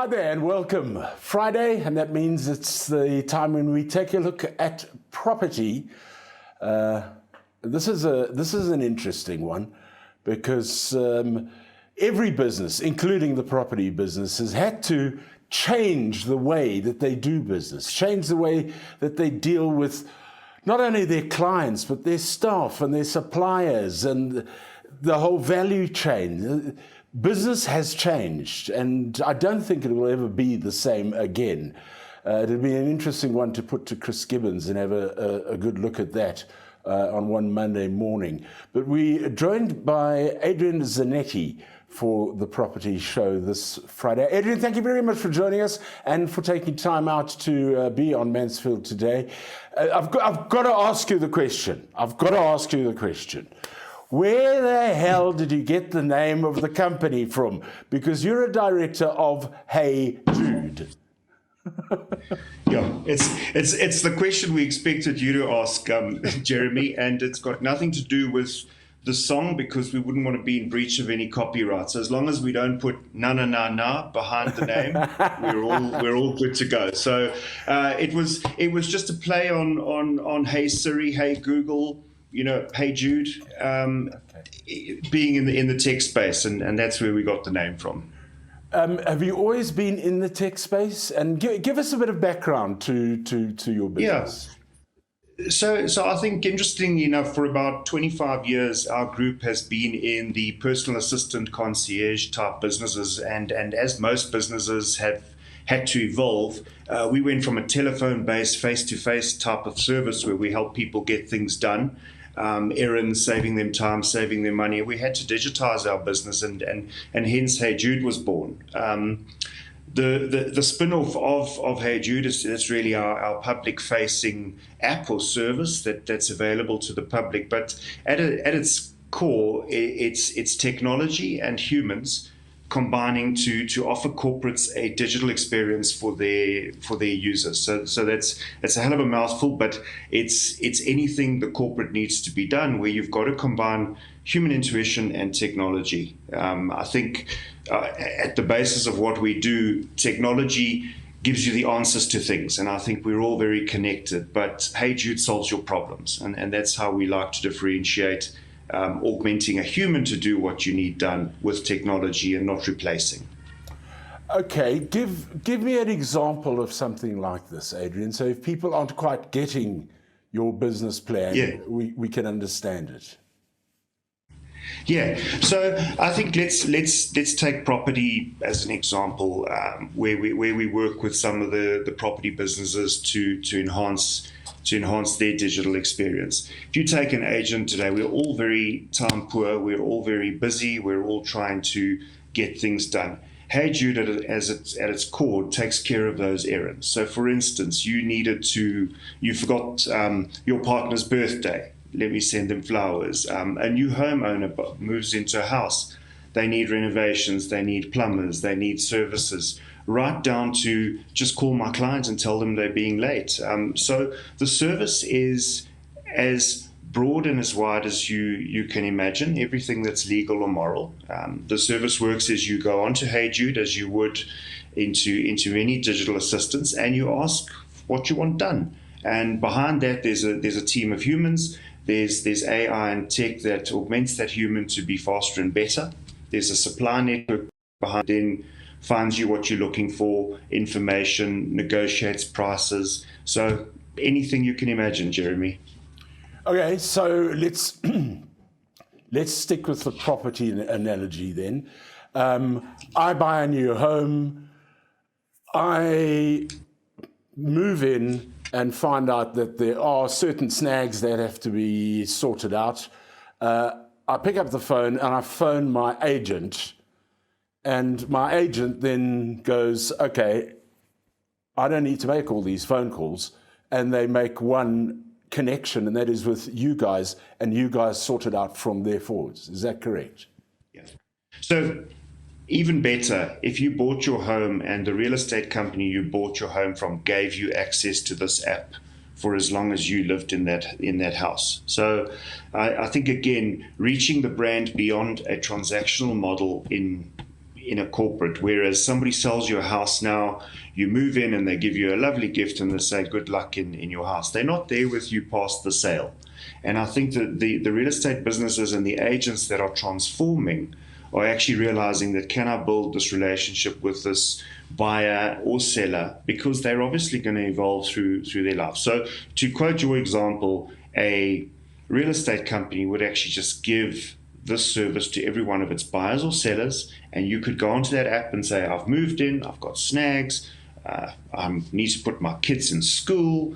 Hi there and welcome. Friday, and that means it's the time when we take a look at property. This is an interesting one because every business, including the property business, has had to change the way that they do business, change the way that they deal with not only their clients, but their staff and their suppliers and the whole value chain. Business has changed, and I don't think it will ever be the same again. It'll be an interesting one to put to Chris Gibbons and have a good look at that on one Monday morning. But we are joined by Adrian Zanetti for the property show this Friday. Adrian, thank you very much for joining us and for taking time out to be on Mansfield today. I've got to ask you the question. Where the hell did you get the name of the company from? Because you're a director of Hey Jude. Yeah, it's the question we expected you to ask, Jeremy, and it's got nothing to do with the song because we wouldn't want to be in breach of any copyright. So as long as we don't put na na na na behind the name, we're all good to go. So it was just a play on Hey Siri, Hey Google, Hey Jude, being in the tech space, and that's where we got the name from. Have you always been in the tech space? And give us a bit of background to your business. Yeah. So I think, interestingly enough, for about 25 years, our group has been in the personal assistant concierge type businesses, and as most businesses have had to evolve, we went from a telephone-based face-to-face type of service where we help people get things done, errands, saving them time, saving them money. We had to digitize our business, and hence Hey Jude was born. The spin-off of Hey Jude is really our public-facing app or service that's available to the public. But at its core, it's technology and humans combining to offer corporates a digital experience for their users. So that's a hell of a mouthful, but it's anything the corporate needs to be done where you've got to combine human intuition and technology. I think at the basis of what we do, technology gives you the answers to things, and I think we're all very connected, but Hey Jude solves your problems, and that's how we like to differentiate. Augmenting a human to do what you need done with technology and not replacing. Okay, give me an example of something like this, Adrian. So if people aren't quite getting your business plan, we can understand it. Yeah, so I think let's take property as an example, where we work with some of the property businesses to enhance their digital experience. If you take an agent today, we're all very time poor, we're all very busy, we're all trying to get things done. Hey Jude, at its core, takes care of those errands. So for instance, you forgot your partner's birthday. Let me send them flowers. A new homeowner moves into a house. They need renovations, they need plumbers, they need services, right down to just call my clients and tell them they're being late. So the service is as broad and as wide as you can imagine, everything that's legal or moral. The service works as you go onto Hey Jude, as you would into any digital assistance, and you ask what you want done. And behind that, there's a team of humans. There's AI and tech that augments that human to be faster and better. There's a supply network behind, then finds you what you're looking for, information, negotiates prices. So anything you can imagine, Jeremy. Okay, so let's stick with the property analogy then. I buy a new home. I move in and find out that there are certain snags that have to be sorted out. I pick up the phone and I phone my agent, and my agent then goes, okay, I don't need to make all these phone calls, and they make one connection, and that is with you guys, and you guys sort it out from there forwards. Is that correct? Yes. So even better, if you bought your home and the real estate company you bought your home from gave you access to this app for as long as you lived in that house. So I think, again, reaching the brand beyond a transactional model in in a corporate, whereas somebody sells you a house now, you move in and they give you a lovely gift and they say good luck in your house. They're not there with you past the sale. And I think that the real estate businesses and the agents that are transforming are actually realizing that, can I build this relationship with this buyer or seller, because they're obviously going to evolve through their life. So to quote your example, a real estate company would actually just give this service to every one of its buyers or sellers, and you could go onto that app and say, I've moved in, I've got snags, I need to put my kids in school,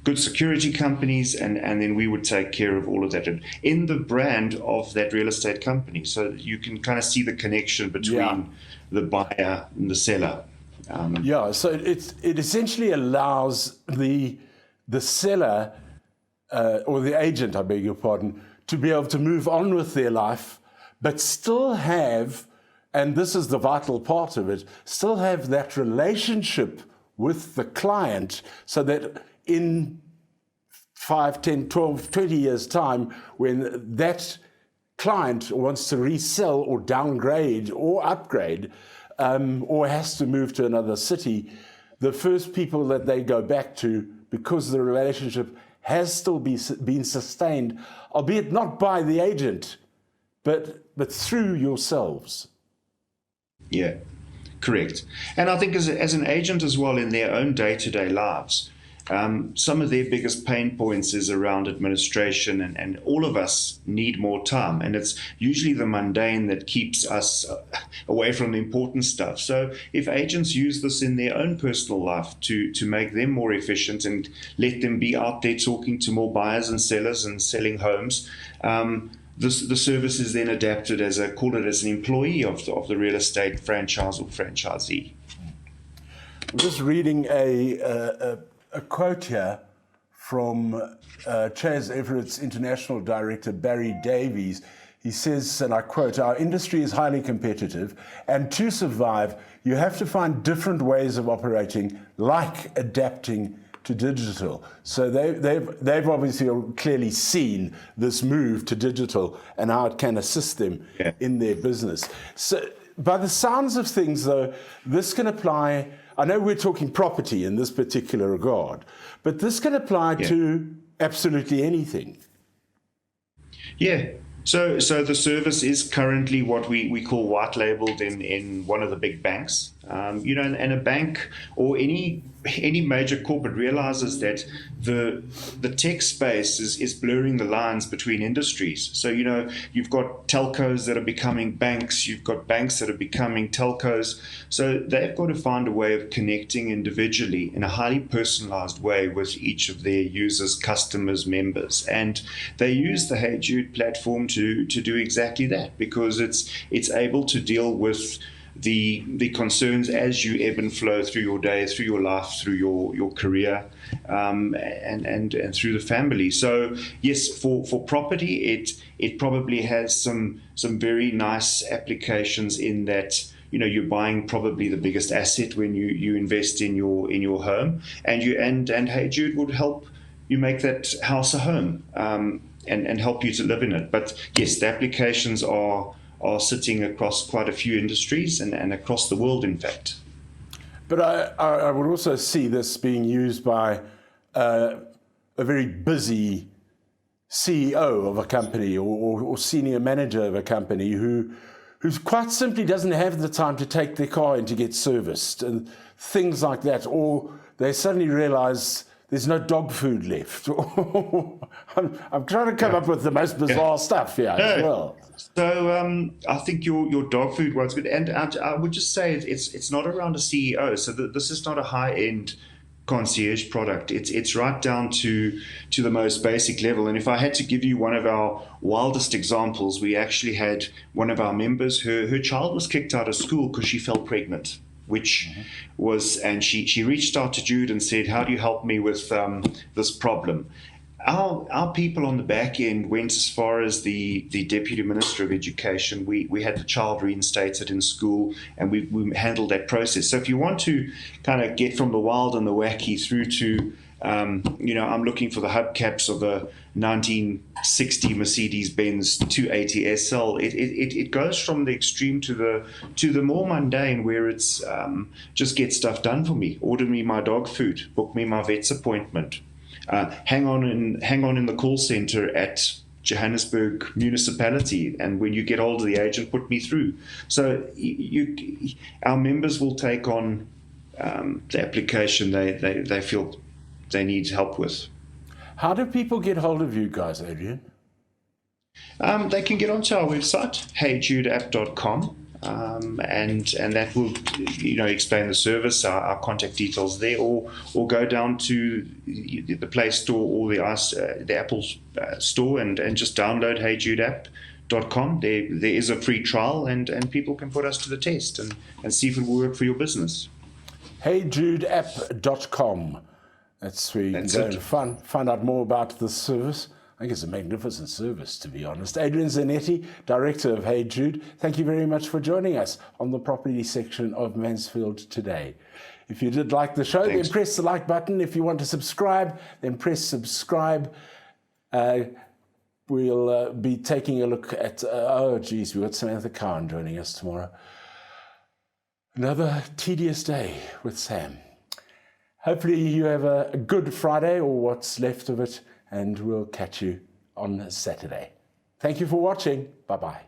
good security companies, and then we would take care of all of that in the brand of that real estate company. So you can kind of see the connection between the buyer and the seller. So it essentially allows the seller or the agent, I beg your pardon, to be able to move on with their life, but still have, and this is the vital part of it, still have that relationship with the client, so that in 5, 10, 12, 20 years' time, when that client wants to resell or downgrade or upgrade, or has to move to another city, the first people that they go back to, because the relationship has still been sustained, albeit not by the agent, but through yourselves. Yeah, correct. And I think as an agent as well, in their own day-to-day lives, some of their biggest pain points is around administration, and all of us need more time, and it's usually the mundane that keeps us away from the important stuff. So if agents use this in their own personal life to make them more efficient and let them be out there talking to more buyers and sellers and selling homes, the service is then adapted as an employee of the real estate franchise or franchisee. I'm just reading a quote here from Chas Everett's international director, Barry Davies. He says, and I quote, "Our industry is highly competitive, and to survive, you have to find different ways of operating, like adapting to digital." So they've obviously clearly seen this move to digital and how it can assist them in their business. So by the sounds of things, though, this can apply. I know we're talking property in this particular regard, but this can apply to absolutely anything. Yeah. So the service is currently what we call white labeled in one of the big banks. And a bank or any major corporate realizes that the tech space is blurring the lines between industries. So, you've got telcos that are becoming banks, you've got banks that are becoming telcos. So they've got to find a way of connecting individually in a highly personalized way with each of their users, customers, members. And they use the Hey Jude platform to do exactly that, because it's able to deal with the concerns as you ebb and flow through your day, through your life, through your career, and through the family. So yes, for property, it probably has some very nice applications in that you're buying probably the biggest asset when you invest in your home, and Hey Jude would help you make that house a home, and help you to live in it. But yes, the applications are sitting across quite a few industries and across the world, in fact. But I would also see this being used by a very busy CEO of a company or senior manager of a company who quite simply doesn't have the time to take their car in to get serviced and things like that, or they suddenly realize there's no dog food left. I'm trying to come up with the most bizarre stuff here as well. So I think your dog food one's good, and I would just say it's not around a CEO. So this is not a high-end concierge product. It's right down to the most basic level. And if I had to give you one of our wildest examples, we actually had one of our members. Her child was kicked out of school because she fell pregnant, which was, and she reached out to Jude and said, "How do you help me with this problem?" Our people on the back end went as far as the Deputy Minister of Education. We had the child reinstated in school, and we handled that process. So if you want to kind of get from the wild and the wacky through to I'm looking for the hubcaps of a 1960 Mercedes-Benz 280 SL. It goes from the extreme to the more mundane, where it's just get stuff done for me, order me my dog food, book me my vet's appointment, hang on in the call center at Johannesburg municipality, and when you get hold of the agent, put me through. So our members will take on the application they feel they need help with. How do people get hold of you guys, Adrian? They can get onto our website, heyjudeapp.com, and that will explain the service, our contact details there, or go down to the Play Store or the Apple Store and just download heyjudeapp.com. There is a free trial, and people can put us to the test and see if it will work for your business. heyjudeapp.com. That's where you can go and find out more about the service. I think it's a magnificent service, to be honest. Adrian Zanetti, Director of Hey Jude, thank you very much for joining us on the property section of Mansfield Today. If you did like the show, then press the like button. If you want to subscribe, then press subscribe. We'll be taking a look at, we've got Samantha Cowan joining us tomorrow. Another tedious day with Sam. Hopefully you have a good Friday, or what's left of it, and we'll catch you on Saturday. Thank you for watching. Bye-bye.